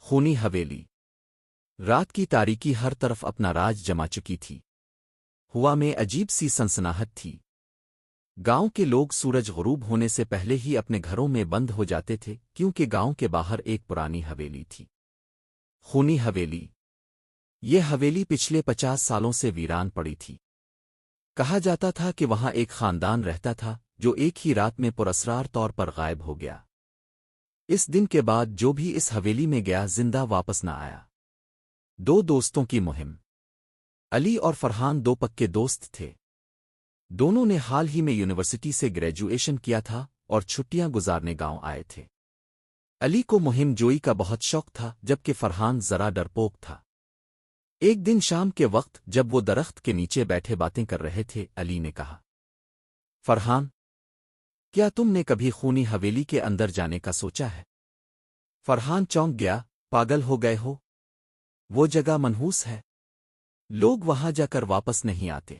خونی حویلی۔ رات کی تاریکی ہر طرف اپنا راج جما چکی تھی۔ ہوا میں عجیب سی سنسناہٹ تھی۔ گاؤں کے لوگ سورج غروب ہونے سے پہلے ہی اپنے گھروں میں بند ہو جاتے تھے کیونکہ گاؤں کے باہر ایک پرانی حویلی تھی۔ خونی حویلی۔ یہ حویلی پچھلے 50 سالوں سے ویران پڑی تھی۔ کہا جاتا تھا کہ وہاں ایک خاندان رہتا تھا جو ایک ہی رات میں پراسرار طور پر غائب ہو گیا۔ اس دن کے بعد جو بھی اس حویلی میں گیا زندہ واپس نہ آیا۔ دو دوستوں کی مہم۔ علی اور فرحان دو پکے دوست تھے۔ دونوں نے حال ہی میں یونیورسٹی سے گریجویشن کیا تھا اور چھٹیاں گزارنے گاؤں آئے تھے۔ علی کو مہم جوئی کا بہت شوق تھا جبکہ فرحان ذرا ڈرپوک تھا۔ ایک دن شام کے وقت جب وہ درخت کے نیچے بیٹھے باتیں کر رہے تھے، علی نے کہا، فرحان، کیا تم نے کبھی خونی حویلی کے اندر جانے کا سوچا ہے؟ فرحان چونک گیا، پاگل ہو گئے ہو؟ وہ جگہ منحوس ہے، لوگ وہاں جا کر واپس نہیں آتے۔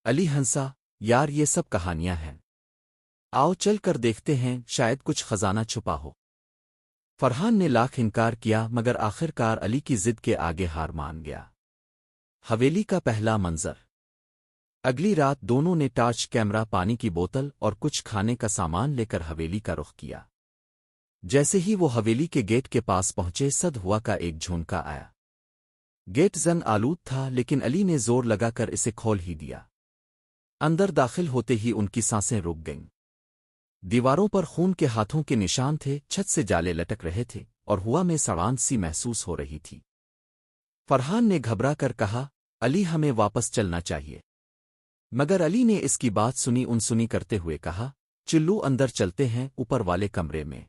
علی ہنسا، یار یہ سب کہانیاں ہیں، آؤ چل کر دیکھتے ہیں، شاید کچھ خزانہ چھپا ہو۔ فرحان نے لاکھ انکار کیا مگر آخر کار علی کی ضد کے آگے ہار مان گیا۔ حویلی کا پہلا منظر۔ اگلی رات دونوں نے ٹارچ، کیمرہ، پانی کی بوتل اور کچھ کھانے کا سامان لے کر حویلی کا رخ کیا۔ جیسے ہی وہ حویلی کے گیٹ کے پاس پہنچے، صد ہوا کا ایک جھونکا آیا۔ گیٹ زنگ آلود تھا لیکن علی نے زور لگا کر اسے کھول ہی دیا۔ اندر داخل ہوتے ہی ان کی سانسیں رک گئیں۔ دیواروں پر خون کے ہاتھوں کے نشان تھے، چھت سے جالے لٹک رہے تھے اور ہوا میں سڑان سی محسوس ہو رہی تھی۔ فرحان نے گھبرا کر کہا، علی ہمیں واپس چلنا چاہیے۔ مگر علی نے اس کی بات سنی کرتے ہوئے کہا، چلو اندر چلتے ہیں، اوپر والے کمرے میں۔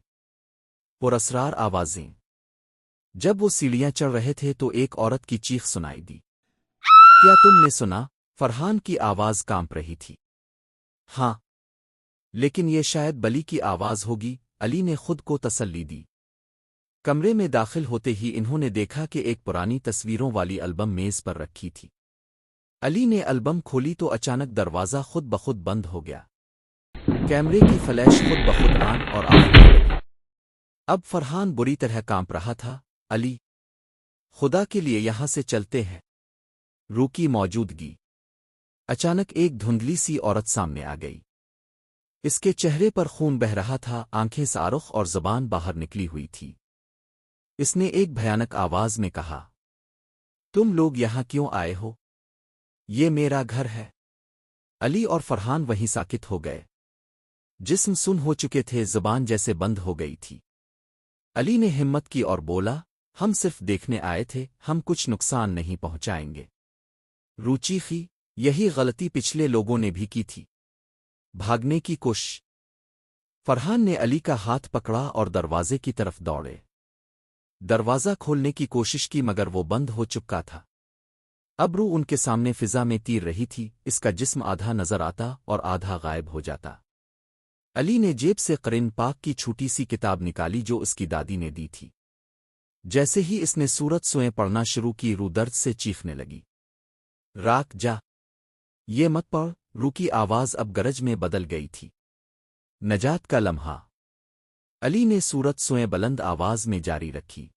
پراسرار آوازیں۔ جب وہ سیڑھیاں چڑھ رہے تھے تو ایک عورت کی چیخ سنائی دی۔ کیا تم نے سنا؟ فرحان کی آواز کانپ رہی تھی۔ ہاں، لیکن یہ شاید بلی کی آواز ہوگی، علی نے خود کو تسلی دی۔ کمرے میں داخل ہوتے ہی انہوں نے دیکھا کہ ایک پرانی تصویروں والی البم میز پر رکھی تھی۔ علی نے البم کھولی تو اچانک دروازہ خود بخود بند ہو گیا۔ کیمرے کی فلیش خود بخود آن اور آف ہونے لگی۔ اب فرحان بری طرح کانپ رہا تھا۔ علی، خدا کے لیے یہاں سے چلتے ہیں۔ روکی موجودگی۔ اچانک ایک دھندلی سی عورت سامنے آ گئی۔ اس کے چہرے پر خون بہہ رہا تھا، آنکھیں سارخ اور زبان باہر نکلی ہوئی تھی۔ اس نے ایک بھیانک آواز میں کہا، تم لوگ یہاں کیوں آئے ہو؟ یہ میرا گھر ہے۔ علی اور فرحان وہیں ساکت ہو گئے۔ جسم سن ہو چکے تھے، زبان جیسے بند ہو گئی تھی۔ علی نے ہمت کی اور بولا، ہم صرف دیکھنے آئے تھے، ہم کچھ نقصان نہیں پہنچائیں گے۔ روچیخی، یہی غلطی پچھلے لوگوں نے بھی کی تھی۔ بھاگنے کی کوشش۔ فرحان نے علی کا ہاتھ پکڑا اور دروازے کی طرف دوڑے۔ دروازہ کھولنے کی کوشش کی مگر وہ بند ہو چکا تھا۔ اب روح ان کے سامنے فضا میں تیر رہی تھی، اس کا جسم آدھا نظر آتا اور آدھا غائب ہو جاتا۔ علی نے جیب سے قرآن پاک کی چھوٹی سی کتاب نکالی جو اس کی دادی نے دی تھی۔ جیسے ہی اس نے سورت سوئیں پڑھنا شروع کی، روح درد سے چیخنے لگی۔ راک جا، یہ مت پڑھ، روح کی آواز اب گرج میں بدل گئی تھی۔ نجات کا لمحہ۔ علی نے سورت سوئیں بلند آواز میں جاری رکھی۔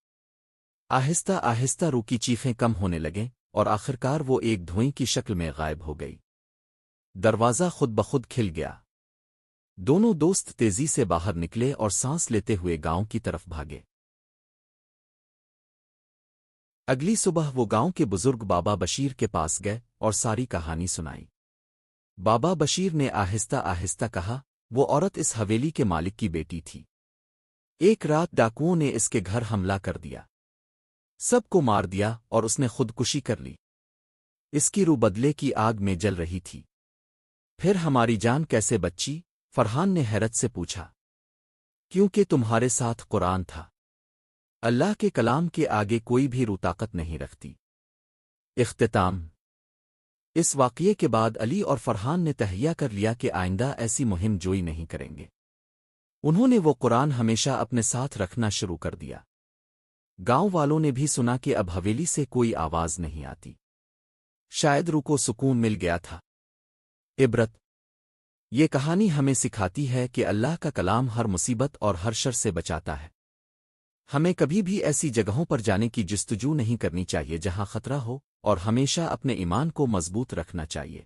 آہستہ آہستہ روح کی چیخیں کم ہونے لگیں اور آخرکار وہ ایک دھوئیں کی شکل میں غائب ہو گئی۔ دروازہ خود بخود کھل گیا۔ دونوں دوست تیزی سے باہر نکلے اور سانس لیتے ہوئے گاؤں کی طرف بھاگے۔ اگلی صبح وہ گاؤں کے بزرگ بابا بشیر کے پاس گئے اور ساری کہانی سنائی۔ بابا بشیر نے آہستہ آہستہ کہا، وہ عورت اس حویلی کے مالک کی بیٹی تھی۔ ایک رات ڈاکوؤں نے اس کے گھر حملہ کر دیا، سب کو مار دیا اور اس نے خودکشی کر لی۔ اس کی روح بدلے کی آگ میں جل رہی تھی۔ پھر ہماری جان کیسے بچی؟ فرحان نے حیرت سے پوچھا۔ کیونکہ تمہارے ساتھ قرآن تھا۔ اللہ کے کلام کے آگے کوئی بھی روح طاقت نہیں رکھتی۔ اختتام۔ اس واقعے کے بعد علی اور فرحان نے تہیہ کر لیا کہ آئندہ ایسی مہم جوئی نہیں کریں گے۔ انہوں نے وہ قرآن ہمیشہ اپنے ساتھ رکھنا شروع کر دیا۔ گاؤں والوں نے بھی سنا کہ اب حویلی سے کوئی آواز نہیں آتی۔ شاید روح کو سکون مل گیا تھا۔ عبرت۔ یہ کہانی ہمیں سکھاتی ہے کہ اللہ کا کلام ہر مصیبت اور ہر شر سے بچاتا ہے۔ ہمیں کبھی بھی ایسی جگہوں پر جانے کی جستجو نہیں کرنی چاہیے جہاں خطرہ ہو، اور ہمیشہ اپنے ایمان کو مضبوط رکھنا چاہیے۔